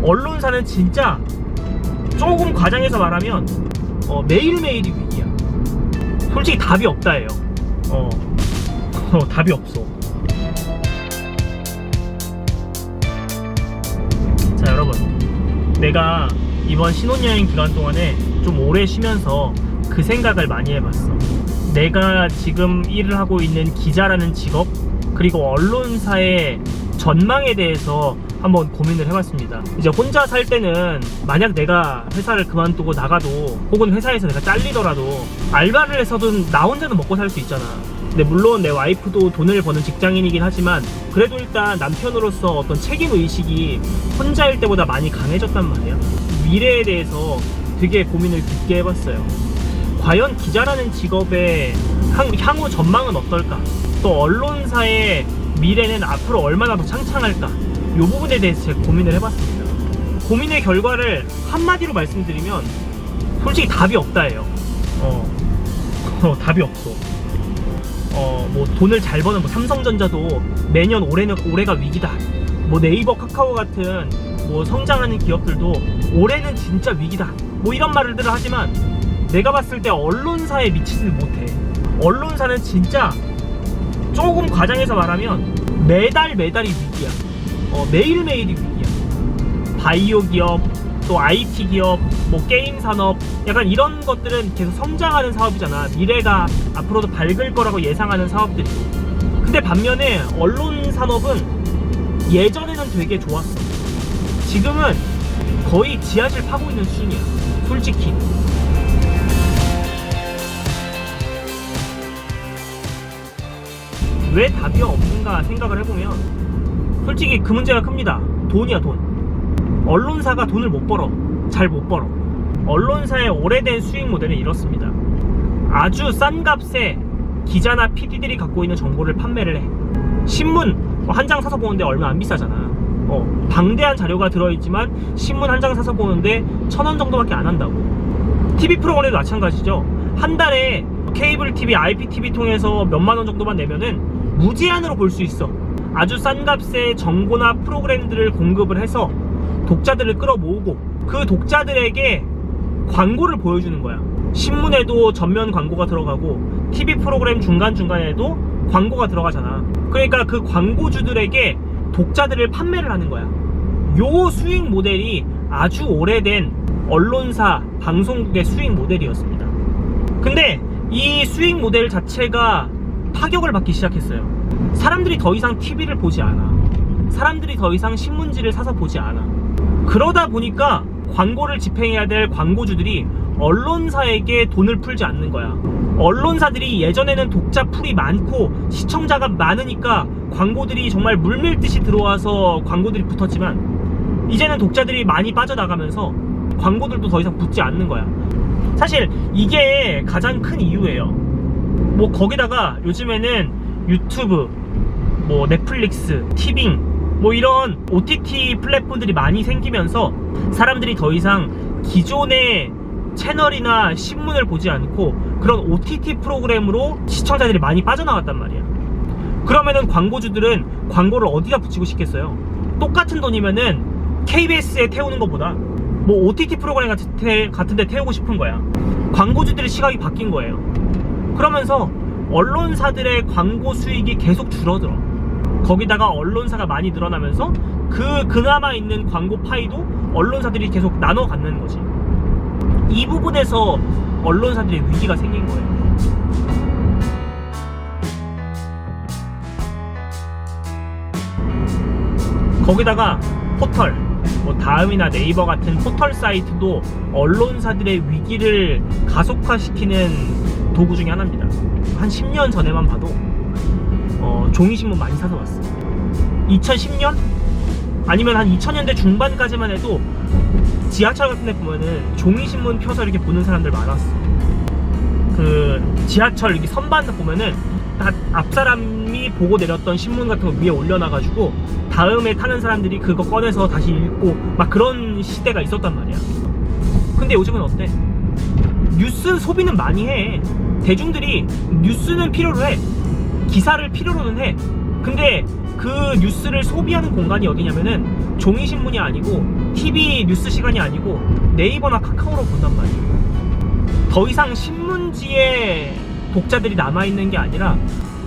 언론사는 진짜 조금 과장해서 말하면 매일매일이 위기야. 솔직히 답이 없다예요. 답이 없어. 자, 여러분, 내가 이번 신혼여행 기간 동안에 좀 오래 쉬면서 그 생각을 많이 해봤어. 내가 지금 일을 하고 있는 기자라는 직업, 그리고 언론사의 전망에 대해서 한번 고민을 해봤습니다. 이제 혼자 살 때는 만약 내가 회사를 그만두고 나가도, 혹은 회사에서 내가 잘리더라도 알바를 해서든 나 혼자는 먹고 살 수 있잖아. 근데 물론 내 와이프도 돈을 버는 직장인이긴 하지만 그래도 일단 남편으로서 어떤 책임의식이 혼자일 때보다 많이 강해졌단 말이야. 미래에 대해서 되게 고민을 깊게 해봤어요. 과연 기자라는 직업의 향후 전망은 어떨까? 또 언론사의 미래는 앞으로 얼마나 더 창창할까? 이 부분에 대해서 제가 고민을 해봤습니다. 고민의 결과를 한마디로 말씀드리면 솔직히 답이 없다예요. 답이 없어. 뭐 돈을 잘 버는 뭐 삼성전자도 매년 올해가 위기다. 뭐 네이버, 카카오 같은 뭐 성장하는 기업들도 올해는 진짜 위기다. 뭐 이런 말들을 하지만 내가 봤을 때 언론사에 미치지는 못해. 언론사는 진짜 조금 과장해서 말하면 매달이 위기야. 매일매일이 위기야. 바이오 기업, 또 IT 기업, 뭐 게임 산업, 약간 이런 것들은 계속 성장하는 사업이잖아. 미래가 앞으로도 밝을 거라고 예상하는 사업들이. 근데 반면에 언론 산업은 예전에는 되게 좋았어. 지금은 거의 지하실 파고 있는 수준이야, 솔직히. 왜 답이 없는가 생각을 해보면 솔직히 그 문제가 큽니다. 돈이야, 돈. 언론사가 돈을 못 벌어. 잘 못 벌어. 언론사의 오래된 수익 모델은 이렇습니다. 아주 싼 값에 기자나 PD들이 갖고 있는 정보를 판매를 해. 신문 한 장 사서 보는데 얼마 안 비싸잖아. 방대한 자료가 들어있지만 신문 한 장 사서 보는데 1,000원 정도밖에 안 한다고. TV 프로그램도 마찬가지죠. 한 달에 케이블 TV, IPTV 통해서 몇만 원 정도만 내면은 무제한으로 볼 수 있어. 아주 싼 값에 정보나 프로그램들을 공급을 해서 독자들을 끌어모으고 그 독자들에게 광고를 보여주는 거야. 신문에도 전면 광고가 들어가고 TV 프로그램 중간중간에도 광고가 들어가잖아. 그러니까 그 광고주들에게 독자들을 판매를 하는 거야. 요 수익 모델이 아주 오래된 언론사, 방송국의 수익 모델이었습니다. 근데 이 수익 모델 자체가 타격을 받기 시작했어요. 사람들이 더 이상 TV를 보지 않아. 사람들이 더 이상 신문지를 사서 보지 않아. 그러다 보니까 광고를 집행해야 될 광고주들이 언론사에게 돈을 풀지 않는 거야. 언론사들이 예전에는 독자 풀이 많고 시청자가 많으니까 광고들이 정말 물밀듯이 들어와서 광고들이 붙었지만 이제는 독자들이 많이 빠져나가면서 광고들도 더 이상 붙지 않는 거야. 사실 이게 가장 큰 이유예요. 뭐 거기다가 요즘에는 유튜브, 뭐 넷플릭스, 티빙, 뭐 이런 OTT 플랫폼들이 많이 생기면서 사람들이 더 이상 기존의 채널이나 신문을 보지 않고 그런 OTT 프로그램으로 시청자들이 많이 빠져나갔단 말이야. 그러면은 광고주들은 광고를 어디다 붙이고 싶겠어요? 똑같은 돈이면은 KBS에 태우는 것보다 뭐 OTT 프로그램 같은 데 태우고 싶은 거야. 광고주들의 시각이 바뀐 거예요. 그러면서 언론사들의 광고 수익이 계속 줄어들어. 거기다가 언론사가 많이 늘어나면서 그나마 있는 광고 파이도 언론사들이 계속 나눠 갖는 거지. 이 부분에서 언론사들의 위기가 생긴 거예요. 거기다가 포털, 뭐 다음이나 네이버 같은 포털 사이트도 언론사들의 위기를 가속화시키는 도구 중에 하나입니다. 한 10년 전에만 봐도 종이신문 많이 사서 왔어. 2010년? 아니면 한 2000년대 중반까지만 해도 지하철 같은 데 보면은 종이신문 펴서 이렇게 보는 사람들 많았어. 그 지하철 이렇게 선반 보면은 앞 사람이 보고 내렸던 신문 같은 거 위에 올려놔가지고 다음에 타는 사람들이 그거 꺼내서 다시 읽고 막 그런 시대가 있었단 말이야. 근데 요즘은 어때? 뉴스 소비는 많이 해. 대중들이 뉴스는 필요로 해. 기사를 필요로는 해. 근데 그 뉴스를 소비하는 공간이 어디냐면은 종이신문이 아니고 TV 뉴스 시간이 아니고 네이버나 카카오로 본단 말이에요. 더 이상 신문지에 독자들이 남아있는 게 아니라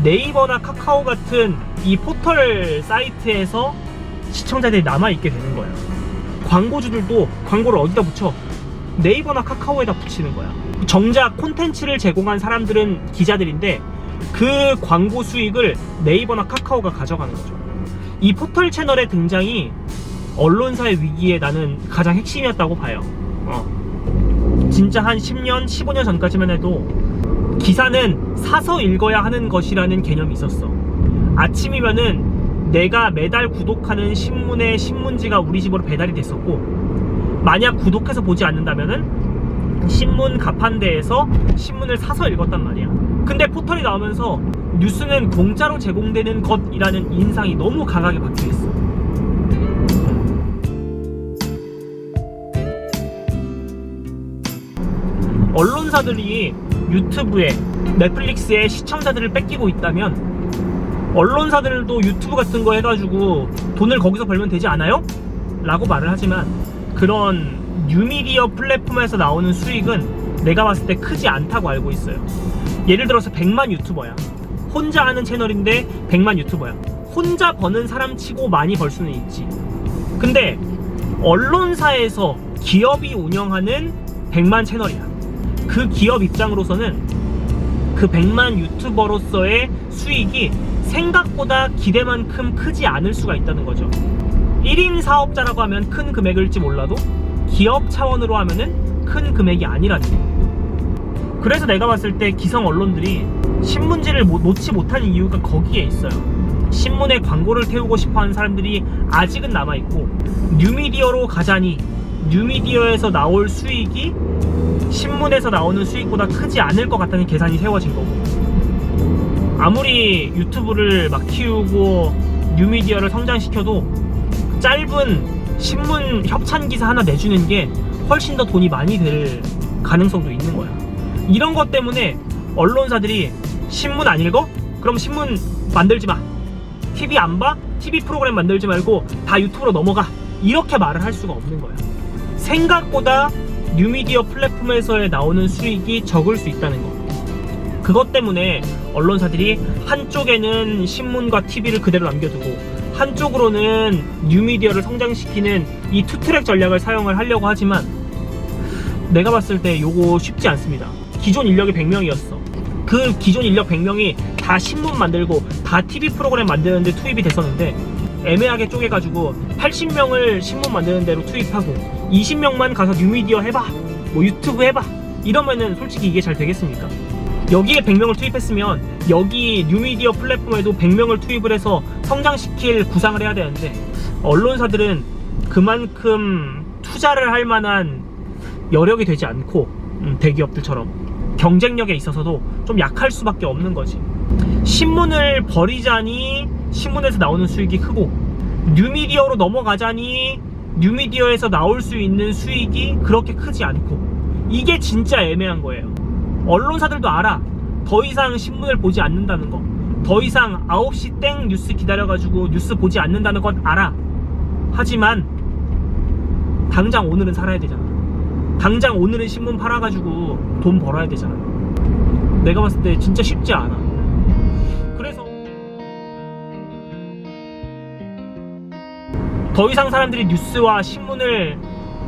네이버나 카카오 같은 이 포털 사이트에서 시청자들이 남아있게 되는 거예요. 광고주들도 광고를 어디다 붙여? 네이버나 카카오에다 붙이는 거야. 정작 콘텐츠를 제공한 사람들은 기자들인데 그 광고 수익을 네이버나 카카오가 가져가는 거죠. 이 포털 채널의 등장이 언론사의 위기에 나는 가장 핵심이었다고 봐요. 진짜 한 10년, 15년 전까지만 해도 기사는 사서 읽어야 하는 것이라는 개념이 있었어. 아침이면은 내가 매달 구독하는 신문의 신문지가 우리 집으로 배달이 됐었고, 만약 구독해서 보지 않는다면은 신문 가판대에서 신문을 사서 읽었단 말이야. 근데 포털이 나오면서 뉴스는 공짜로 제공되는 것이라는 인상이 너무 강하게 박혀있어. 언론사들이 유튜브에, 넷플릭스에 시청자들을 뺏기고 있다면 언론사들도 유튜브 같은 거 해가지고 돈을 거기서 벌면 되지 않아요? 라고 말을 하지만 그런 뉴미디어 플랫폼에서 나오는 수익은 내가 봤을 때 크지 않다고 알고 있어요. 예를 들어서 100만 유튜버야. 혼자 하는 채널인데 100만 유튜버야. 혼자 버는 사람 치고 많이 벌 수는 있지. 근데 언론사에서 기업이 운영하는 100만 채널이야. 그 기업 입장으로서는 그 100만 유튜버로서의 수익이 생각보다 기대만큼 크지 않을 수가 있다는 거죠. 1인 사업자라고 하면 큰 금액일지 몰라도 기업 차원으로 하면은 큰 금액이 아니라는 거. 그래서 내가 봤을 때 기성 언론들이 신문지를 놓지 못하는 이유가 거기에 있어요. 신문에 광고를 태우고 싶어하는 사람들이 아직은 남아있고, 뉴미디어로 가자니 뉴미디어에서 나올 수익이 신문에서 나오는 수익보다 크지 않을 것 같다는 계산이 세워진 거고, 아무리 유튜브를 막 키우고 뉴미디어를 성장시켜도 짧은 신문 협찬 기사 하나 내주는 게 훨씬 더 돈이 많이 될 가능성도 있는 거야. 이런 것 때문에 언론사들이 신문 안 읽어? 그럼 신문 만들지 마. TV 안 봐? TV 프로그램 만들지 말고 다 유튜브로 넘어가. 이렇게 말을 할 수가 없는 거야. 생각보다 뉴미디어 플랫폼에서 나오는 수익이 적을 수 있다는 거. 그것 때문에 언론사들이 한쪽에는 신문과 TV를 그대로 남겨두고 한쪽으로는 뉴미디어를 성장시키는 이 투트랙 전략을 사용을 하려고 하지만 내가 봤을 때 요거 쉽지 않습니다. 기존 인력이 100명이었어. 그 기존 인력 100명이 다 신문 만들고 다 TV 프로그램 만드는데 투입이 됐었는데 애매하게 쪼개가지고 80명을 신문 만드는 데로 투입하고 20명만 가서 뉴미디어 해봐, 뭐 유튜브 해봐, 이러면은 솔직히 이게 잘 되겠습니까? 여기에 100명을 투입했으면 여기 뉴미디어 플랫폼에도 100명을 투입을 해서 성장시킬 구상을 해야 되는데 언론사들은 그만큼 투자를 할 만한 여력이 되지 않고 대기업들처럼 경쟁력에 있어서도 좀 약할 수밖에 없는 거지. 신문을 버리자니 신문에서 나오는 수익이 크고 뉴미디어로 넘어가자니 뉴미디어에서 나올 수 있는 수익이 그렇게 크지 않고, 이게 진짜 애매한 거예요. 언론사들도 알아. 더 이상 신문을 보지 않는다는 거, 더 이상 9시 땡 뉴스 기다려가지고 뉴스 보지 않는다는 건 알아. 하지만 당장 오늘은 살아야 되잖아. 당장 오늘은 신문 팔아가지고 돈 벌어야 되잖아. 내가 봤을 때 진짜 쉽지 않아. 그래서 더 이상 사람들이 뉴스와 신문을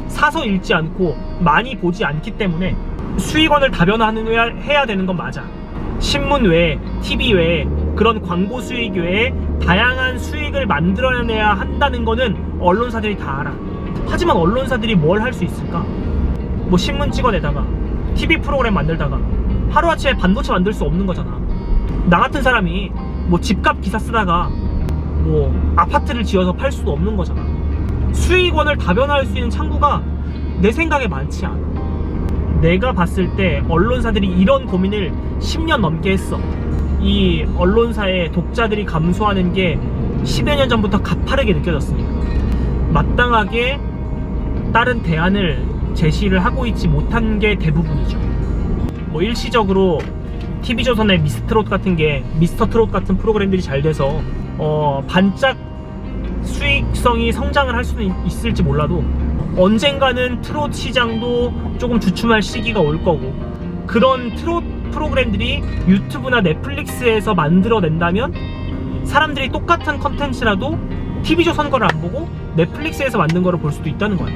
사서 읽지 않고 많이 보지 않기 때문에 수익원을 다변화해야 되는 건 맞아. 신문 외에, TV 외에, 그런 광고 수익 외에 다양한 수익을 만들어내야 한다는 거는 언론사들이 다 알아. 하지만 언론사들이 뭘 할 수 있을까? 뭐 신문 찍어내다가 TV 프로그램 만들다가 하루아침에 반도체 만들 수 없는 거잖아. 나 같은 사람이 뭐 집값 기사 쓰다가 뭐 아파트를 지어서 팔 수도 없는 거잖아. 수익원을 다변화할 수 있는 창구가 내 생각에 많지 않아. 내가 봤을 때 언론사들이 이런 고민을 10년 넘게 했어. 이 언론사의 독자들이 감소하는 게 10여 년 전부터 가파르게 느껴졌으니까 마땅하게 다른 대안을 제시를 하고 있지 못한 게 대부분이죠. 뭐 일시적으로 TV조선의 미스트롯 같은 게, 미스터트롯 같은 프로그램들이 잘 돼서 반짝 수익성이 성장을 할 수는 있을지 몰라도 언젠가는 트롯 시장도 조금 주춤할 시기가 올 거고, 그런 트롯 프로그램들이 유튜브나 넷플릭스에서 만들어낸다면 사람들이 똑같은 컨텐츠라도 TV조선 거를 안 보고 넷플릭스에서 만든 거를 볼 수도 있다는 거야.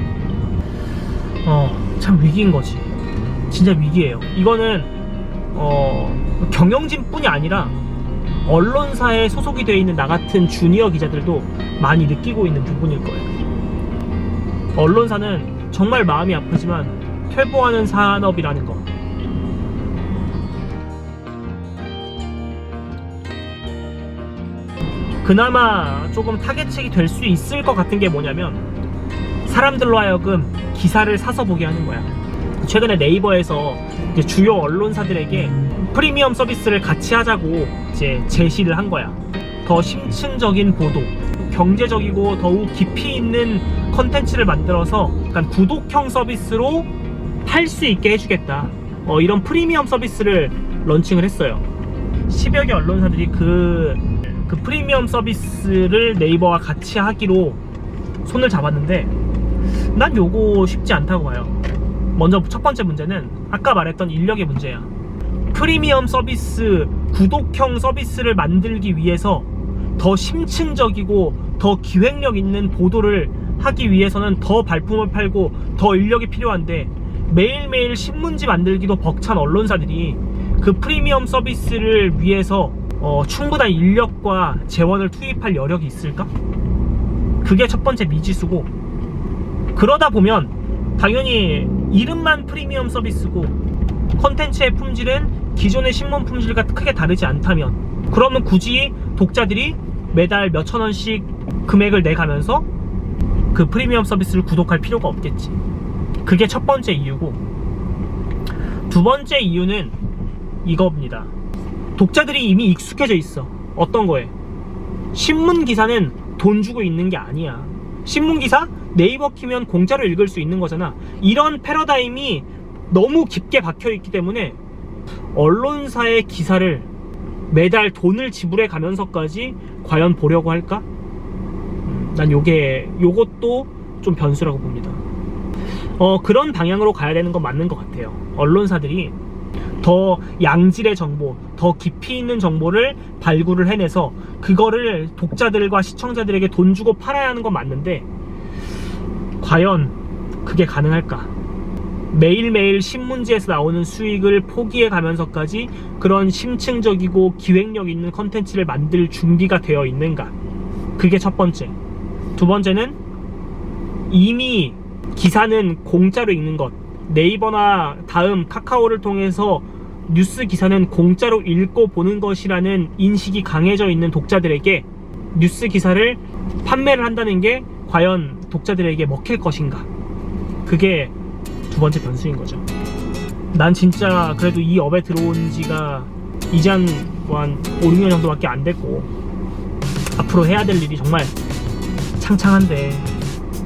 참 위기인 거지. 진짜 위기예요. 이거는 경영진뿐이 아니라 언론사에 소속이 되어 있는 나 같은 주니어 기자들도 많이 느끼고 있는 부분일 거예요. 언론사는 정말 마음이 아프지만 퇴보하는 산업이라는 거. 그나마 조금 타겟책이 될 수 있을 것 같은 게 뭐냐면, 사람들로 하여금 기사를 사서 보게 하는 거야. 최근에 네이버에서 이제 주요 언론사들에게 프리미엄 서비스를 같이 하자고 이제 제시를 한 거야. 더 심층적인 보도, 경제적이고 더욱 깊이 있는 컨텐츠를 만들어서 약간 구독형 서비스로 팔 수 있게 해주겠다. 이런 프리미엄 서비스를 런칭을 했어요. 10여 개 언론사들이 그 프리미엄 서비스를 네이버와 같이 하기로 손을 잡았는데, 난 요거 쉽지 않다고 봐요. 먼저 첫 번째 문제는 아까 말했던 인력의 문제야. 프리미엄 서비스, 구독형 서비스를 만들기 위해서 더 심층적이고 더 기획력 있는 보도를 하기 위해서는 더 발품을 팔고 더 인력이 필요한데, 매일매일 신문지 만들기도 벅찬 언론사들이 그 프리미엄 서비스를 위해서 충분한 인력과 재원을 투입할 여력이 있을까? 그게 첫 번째 미지수고, 그러다 보면 당연히 이름만 프리미엄 서비스고 컨텐츠의 품질은 기존의 신문 품질과 크게 다르지 않다면, 그러면 굳이 독자들이 매달 몇천 원씩 금액을 내가면서 그 프리미엄 서비스를 구독할 필요가 없겠지. 그게 첫 번째 이유고, 두 번째 이유는 이겁니다. 독자들이 이미 익숙해져 있어. 어떤 거에? 신문 기사는 돈 주고 읽는 게 아니야. 신문 기사 네이버 키면 공짜로 읽을 수 있는 거잖아. 이런 패러다임이 너무 깊게 박혀있기 때문에 언론사의 기사를 매달 돈을 지불해 가면서까지 과연 보려고 할까? 난 요것도 좀 변수라고 봅니다. 그런 방향으로 가야 되는 건 맞는 것 같아요. 언론사들이 더 양질의 정보, 더 깊이 있는 정보를 발굴을 해내서 그거를 독자들과 시청자들에게 돈 주고 팔아야 하는 건 맞는데, 과연 그게 가능할까? 매일매일 신문지에서 나오는 수익을 포기해 가면서까지 그런 심층적이고 기획력 있는 컨텐츠를 만들 준비가 되어 있는가? 그게 첫 번째. 두 번째는 이미 기사는 공짜로 읽는 것, 네이버나 다음 카카오를 통해서 뉴스 기사는 공짜로 읽고 보는 것이라는 인식이 강해져 있는 독자들에게 뉴스 기사를 판매를 한다는 게 과연 독자들에게 먹힐 것인가? 그게 두 번째 변수인 거죠. 난 진짜 그래도 이 업에 들어온 지가 이제 한 5, 6년 정도밖에 안 됐고, 앞으로 해야 될 일이 정말 창창한데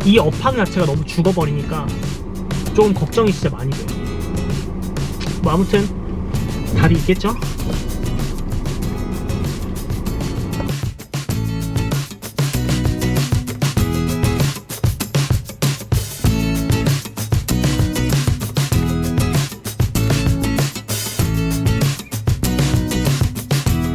이 업황 자체가 너무 죽어버리니까 좀 걱정이 진짜 많이 돼요. 뭐 아무튼 답이 있겠죠?